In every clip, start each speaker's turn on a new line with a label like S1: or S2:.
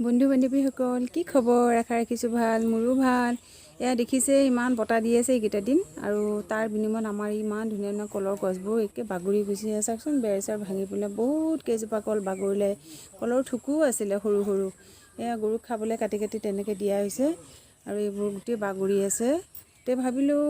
S1: বন্ধু বান্ধৱীসকল কি খবৰ? আশা ৰাখিছোঁ ভাল, মোৰো ভাল। এয়া দেখিছে ইমান বতাহ দি আছে এইকেইটা দিন, আৰু তাৰ বিনিময়ত আমাৰ ইমান ধুনীয়া ধুনীয়া কলৰ গছবোৰ একে বাগৰি গুচি আছে। চাওকচোন, বেৰ চেৰ ভাঙি পেলাই বহুত কেইজোপা কল বাগৰিলে। কলৰ থুকুও আছিলে সৰু সৰু, এয়া গৰুক খাবলৈ কাটি কাটি তেনেকৈ দিয়া হৈছে, আৰু এইবোৰ গোটেই বাগৰি আছে। তে ভাবিলোঁ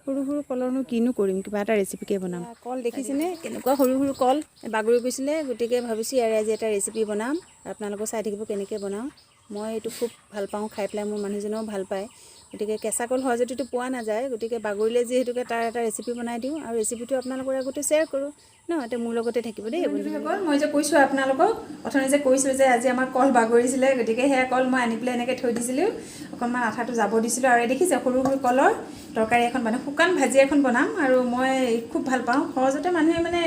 S1: সৰু সৰু কলৰনো কিনো কৰিম, কিবা এটা ৰেচিপিকে বনাম। কল দেখিছেনে কেনেকুৱা সৰু সৰু কল বাগৰি গৈছিলে, গতিকে ভাবিছোঁ ইয়াৰে আজি এটা ৰেচিপি বনাম। আপোনালোকে চাই থাকিব কেনেকৈ বনাওঁ। মই এইটো খুব ভাল পাওঁ খাই পেলাই, মোৰ মানুহজনেও ভাল পায়। গতিকে কেঁচা কল সহজতেতো পোৱা নাযায়, গতিকে বাগৰিলে যিহেতুকে তাৰ এটা ৰেচিপি বনাই দিওঁ, আৰু ৰেচিপিটো আপোনালোকৰ আগতে শ্বেয়াৰ কৰোঁ ন, এতিয়া মোৰ লগতে থাকিব দেই বন্ধুসকল। মই যে কৈছোঁ আপোনালোকক, অথনি যে কৈছিলোঁ যে আজি আমাৰ কল বাগৰিছিলে, গতিকে সেয়া কল মই আনি পেলাই এনেকৈ থৈ দিছিলোঁ, অকণমান আঠাটো যাব দিছিলোঁ। আৰু এই দেখিছে সৰু সৰু কলৰ তৰকাৰী এখন বনাম, শুকান ভাজি এখন বনাম, আৰু মই খুব ভাল পাওঁ। সহজতে মানুহে মানে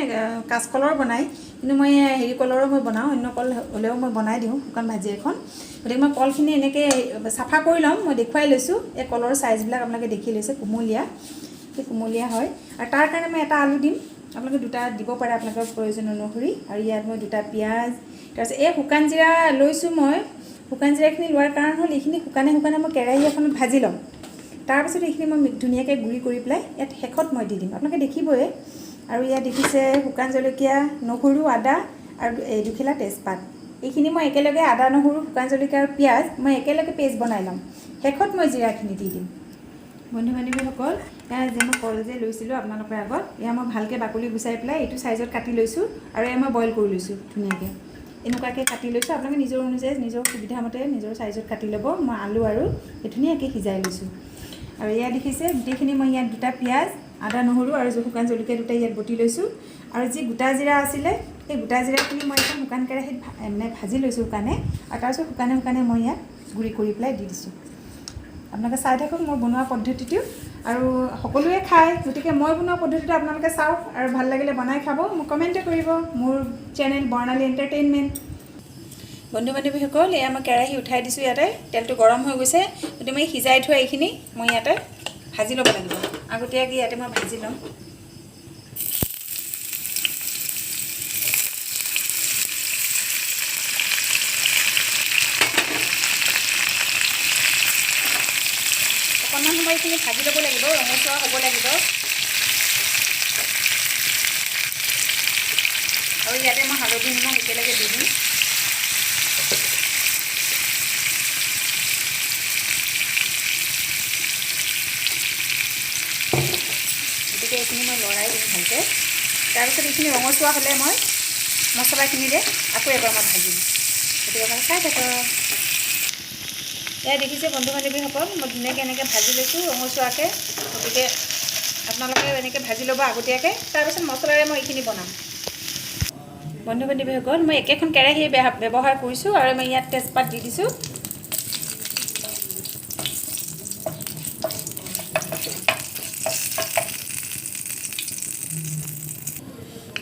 S1: কাঁচকলৰ বনায়, কিন্তু মই হেৰি কলৰো মই বনাওঁ, অন্য কল হ'লেও মই বনাই দিওঁ শুকান ভাজি এখন। গতিকে মই কলখিনি এনেকৈ চাফা কৰি ল'ম, মই দেখুৱাই লৈছোঁ। এই কলৰ চাইজবিলাক আপোনালোকে দেখি লৈছে, কুমলীয়া, সেই কুমলীয়া হয়। আৰু তাৰ কাৰণে মই এটা আলু দিম, আপোনালোকে দুটা দিব পাৰে আপোনালোকৰ প্ৰয়োজন অনুসৰি। আৰু ইয়াত মই দুটা পিঁয়াজ, তাৰপিছত এই শুকান জিৰা লৈছোঁ। মই শুকান জিৰাখিনি লোৱাৰ কাৰণ হ'ল এইখিনি শুকানে শুকানে মই কেৰাহী এখনত ভাজি ল'ম, তাৰপিছত এইখিনি মই ধুনীয়াকৈ গুড়ি কৰি পেলাই ইয়াত শেষত মই দি দিম, আপোনালোকে দেখিবই। আৰু ইয়াত দেখিছে শুকান জলকীয়া, নহৰু, আদা আৰু এই দুখিলা তেজপাত। এইখিনি মই একেলগে আদা, নহৰু, শুকান জলকীয়া আৰু পিঁয়াজ মই একেলগে পেষ্ট বনাই ল'ম, শেষত মই জিৰাখিনি দি দিম। বন্ধু বান্ধৱীসকল, এয়া যে মই কল যে লৈছিলোঁ আপোনালোকৰ আগত, এয়া মই ভালকৈ বাকলি গুচাই পেলাই এইটো চাইজত কাটি লৈছোঁ, আৰু এয়া মই বইল কৰি লৈছোঁ ধুনীয়াকৈ। এনেকুৱাকৈ কাটি লৈছোঁ, আপোনালোকে নিজৰ অনুযায়ী নিজৰ সুবিধামতে নিজৰ চাইজত কাটি ল'ব। মই আলু আৰু ধুনীয়াকৈ সিজাই লৈছোঁ। আৰু এয়া দেখিছে গোটেইখিনি মই ইয়াত দুটা পিঁয়াজ, আদা, নহৰু আৰু শুকান জলকীয়া দুটা ইয়াত বটি লৈছোঁ। আৰু যি গোটা জিৰা আছিলে, সেই গোটা জিৰাখিনি মই এখন শুকান কেৰাহীত মানে ভাজি লৈছোঁ শুকানে, আৰু তাৰপিছত শুকানে শুকানে মই ইয়াত গুড়ি কৰি পেলাই দি দিছোঁ। আপোনালোকে চাই থাকক মই বনোৱা পদ্ধতিটো, আৰু সকলোৱে খায়, গতিকে মই বনোৱা পদ্ধতিটো আপোনালোকে চাওক, আৰু ভাল লাগিলে বনাই খাব, মোক কমেণ্টে কৰিব। মোৰ চেনেল বৰ্ণালী এণ্টাৰটেইনমেণ্ট। বন্ধু বান্ধৱীসকল, এয়া মই কেৰাহী উঠাই দিছোঁ, ইয়াতে তেলটো গৰম হৈ গৈছে, গতিকে মই সিজাই থোৱা এইখিনি মই ইয়াতে ভাজি ল'ব লাগিব। আগতীয়াকৈ ইয়াতে মই ভাজি ল'ম। অকণমান সময় এইখিনি ভাজি ল'ব লাগিব, ৰঙচুৱা হ'ব লাগিব। আৰু ইয়াতে মই হালধি, নিমখ একেলগে দি দিম। গতিকে এইখিনি মই লৰাই দিম ভালকৈ। তাৰপিছত এইখিনি ৰঙচুৱা হ'লে মই মছলাখিনিৰে আকৌ এবাৰ মই ভাজিম, গতিকে মই চাই থাকক। এয়া দেখিছে বন্ধু বান্ধৱীসকল, মই ধুনীয়াকৈ এনেকৈ ভাজি লৈছোঁ ৰঙচুৱাকৈ। গতিকে আপোনালোকে এনেকৈ ভাজি ল'ব আগতীয়াকৈ, তাৰপিছত মছলাৰে মই এইখিনি বনাম। বন্ধু বান্ধৱীসকল, মই একেখন কেৰাহী ব্যৱহাৰ কৰিছোঁ, আৰু মই ইয়াত তেজপাত দি দিছোঁ।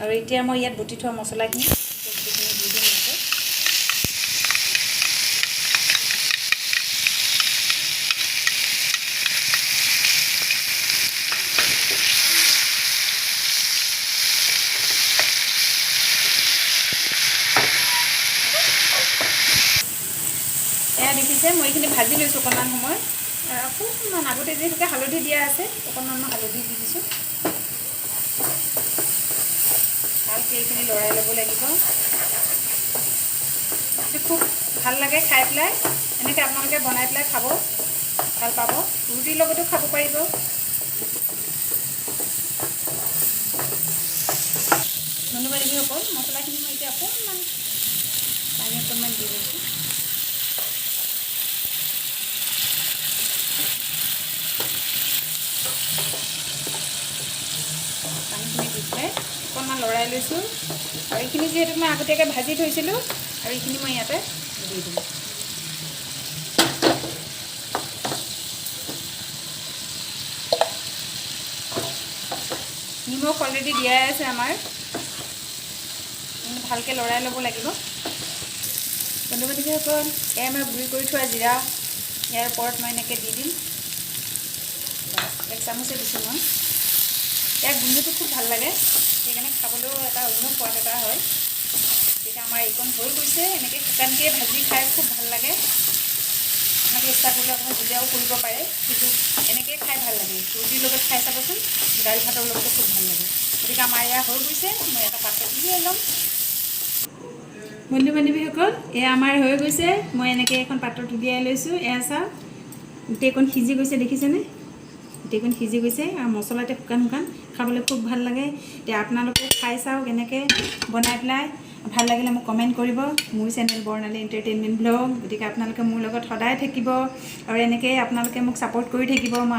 S1: আৰু এতিয়া মই ইয়াত বটি থোৱা মছলাখিনি দি দিম ইয়াতে। এয়া দেখিছে মই এইখিনি ভাজি লৈছোঁ অকণমান সময়, অকণমান আগতে যিহেতুকে হালধি দিয়া আছে, অকণমান মই হালধি দি দিছোঁ। ভালকৈ এইখিনি লৰাই ল'ব লাগিব। খুব ভাল লাগে খাই পেলাই, এনেকৈ আপোনালোকে বনাই পেলাই খাব, ভাল পাব। ৰুটিৰ লগতো খাব পাৰিব। বন্ধু বান্ধৱীসকল, মছলাখিনি মই এতিয়া অকণমান পানী অকণমান দি দিছোঁ। পানীখিনি দি পেলাই অকণমান লৰাই লৈছোঁ, আৰু এইখিনি যিহেতু মই আগতীয়াকৈ ভাজি থৈছিলোঁ, আৰু এইখিনি মই ইয়াতে দি দিম। নিমখ অলৰেডি দিয়াই আছে আমাৰ, ভালকৈ লৰাই ল'ব লাগিব। বন্ধু বান্ধৱীসকল, এয়া মই গুড়ি কৰি থোৱা জিৰা ইয়াৰ ওপৰত মই এনেকৈ দি দিম। এক চামুচে দিছোঁ মই। ইয়াৰ গোন্ধটো খুব ভাল লাগে, সেইকাৰণে খাবলৈও এটা অন্য সোৱাদ এটা হয়। গতিকে আমাৰ এইকণ হৈ গৈছে, এনেকৈ শুকানকৈ ভাজি খাই খুব ভাল লাগে। ইচ্ছা কৰিলে অকণমান জুলীয়াও কৰিব পাৰে, কিন্তু এনেকৈ খাই ভাল লাগে। ৰুটিৰ লগত খাই চাবচোন, দাইল ভাতৰ লগতো খুব ভাল লাগে। গতিকে আমাৰ এয়া হৈ গৈছে, মই এটা পাত্ৰত উলিয়াই ল'ম। বন্ধু বান্ধৱীসকল, এয়া আমাৰ হৈ গৈছে, মই এনেকৈ এখন পাত্ৰত উলিয়াই লৈছোঁ। এয়া চাওক, গোটেইকণ সিজি গৈছে, দেখিছেনে? গোটেইকণ সিজি গৈছে আৰু মছলাতে শুকান শুকান, খাবলৈ খুব ভাল লাগে। এতিয়া আপোনালোকেও খাই চাওক এনেকৈ বনাই পেলাই। ভাল লাগিলে মোক কমেণ্ট কৰিব। মোৰ চেনেল বৰ্ণালী এণ্টাৰটেইনমেণ্ট ব্লগ। গতিকে আপোনালোকে মোৰ লগত সদায় থাকিব আৰু এনেকৈ আপোনালোকে মোক ছাপোৰ্ট কৰি থাকিব। মই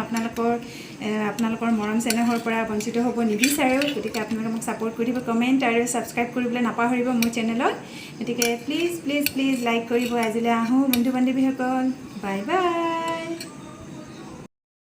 S1: আপোনালোকৰ মৰম চেনেহৰ পৰা বঞ্চিত হ'ব নিবিচাৰোঁ। গতিকে আপোনালোকে মোক ছাপোৰ্ট কৰি দিব, কমেণ্ট আৰু ছাবস্ক্ৰাইব কৰিবলৈ নাপাহৰিব মোৰ চেনেলত। গতিকে প্লিজ প্লিজ প্লিজ লাইক কৰিব। আজিলৈ আহোঁ বন্ধু বান্ধৱীসকল, বাই বাই।